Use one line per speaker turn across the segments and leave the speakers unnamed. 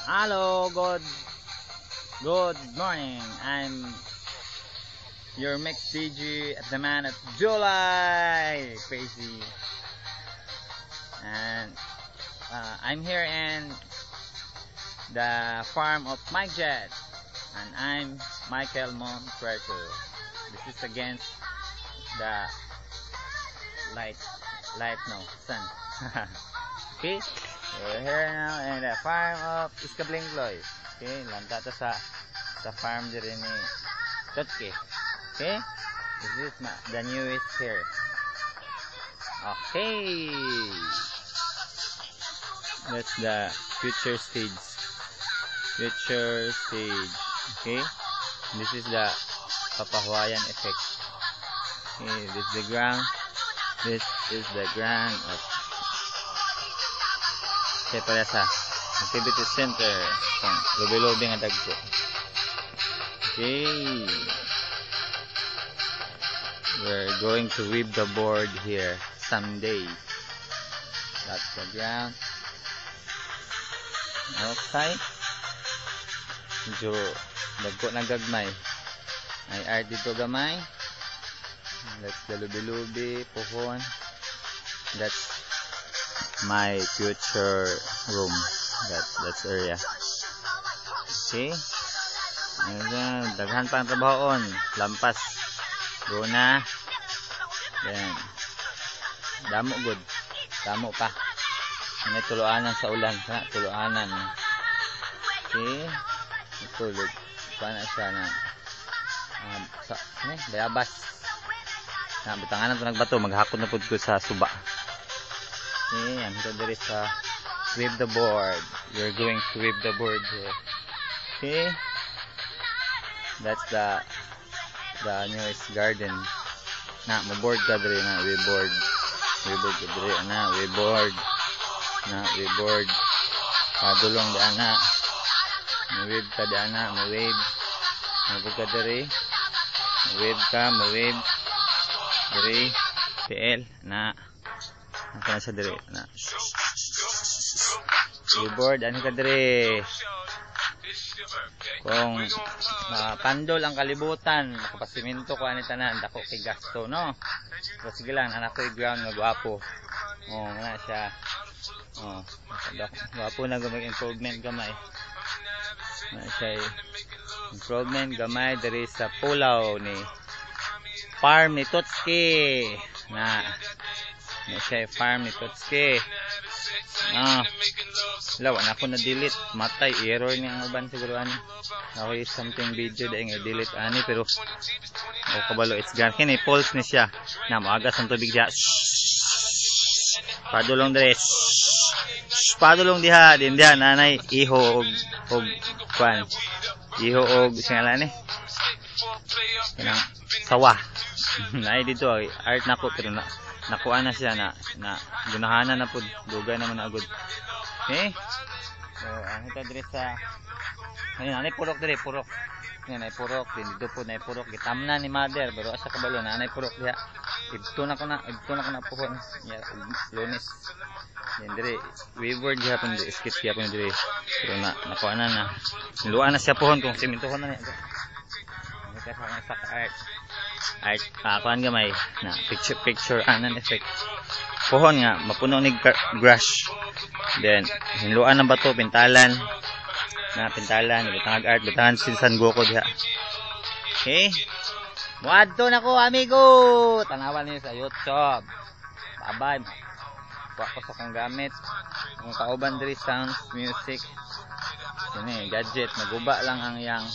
Hello, good morning. I'm your mix DJ at the man of July, crazy, and I'm here in the farm of Mike Jet, and I'm Michael Monpuerto. This is against the sun. Okay, we're here now in the farm of Iskablingloy. Okay, lanta to sa farm diri ni Totke. Okay, this is the newest here. Okay, that's the future stage. Okay, this is the Papahuayan effect. Okay, this is the ground. This is the ground of Paresa Activity Center. Lobi-lobi nga dagko. Okay, we're going to weave the board here someday. That's the ground. Okay, medyo dagko na gagmay. May art dito gamay. That's the lubi-lubi, pohon. That's my future room. That's area. Okay. Ayan, daghan pa ang trabahoon. Lampas. Guna. Then, damo good. Damo pa. May tuluanan sa ulan. Tuluanan. Okay. Tulog. Paano siya na bayabas. Bitangan na ito nagbato. Maghakot na po ko sa suba. Okay. Yan. Ito there is weave the board. You're going to weave the board here. Okay. That's the newest garden. Na, maboard ka diri na. We board ka diri na. We board. Dulong daan na. Mawave ka daan na. Mawave ka diri. Mawave diri. PL na. Ano na siya diri na. We board. Ano ka diri. Kung pandol ang kalibutan, makapasiminto ko ani tanan, dako kay gasto, no? So sige lang, anak ko ground nga gwapo. Oh, na siya. Oh, gwapo na gumag improvement gamay. Na siya improvement gamay diri sa pulaw ni farm ni Totke. Na siya farm ni Totke. Lawa na ako na-delete. Matay. Error niya ang uban siguro ani. Okay, something video dahil nga-delete ani. Pero kabalo, it's gone. Kini, pulse ni siya. Na, maagas ang tubig siya. Padulong dire. Padulong diha. Dindiha, nanay. Iho og kwan. Iho og singalan ni. Sawa. Nay dito. Art na ko. Pero nakuha na siya na gunahanan na po. Dugay naman na agad. Okay. So, ito dire sa nanay purok dire, purok. Yan ay purok, dito po na purok. Gitamna ni mother, pero asa kabalo na nanay purok diha. Ibto na ko na pohon. Ya, Lunes. Yan dire, wayward diha pun di skit diha pun dire. Pero nakuha na. Luan na siya pohon kung simentohon na niya. Ito sa art kuan gamay na picture anan effect. Pohon nga mapuno ni brush. Then hinluan ng bato, pintalan, bitangag art, bitangan si San Goku diha. Okay? Muadto na ko amigo. Tanawan niyo sa YouTube. Bye-bye. Kuha ko sa kong gamit. Kung kauban diri sounds, music. Sini gadget, naguba lang ang yang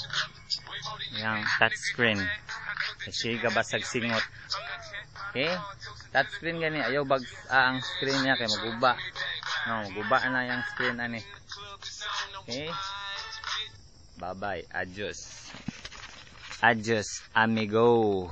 touch screen. Kasi gabasag singot. Okay? Touch screen gani, ayaw ang screen niya kay maguba. No, maguba na yung screen ani. Okay? Bye bye. Adios amigo.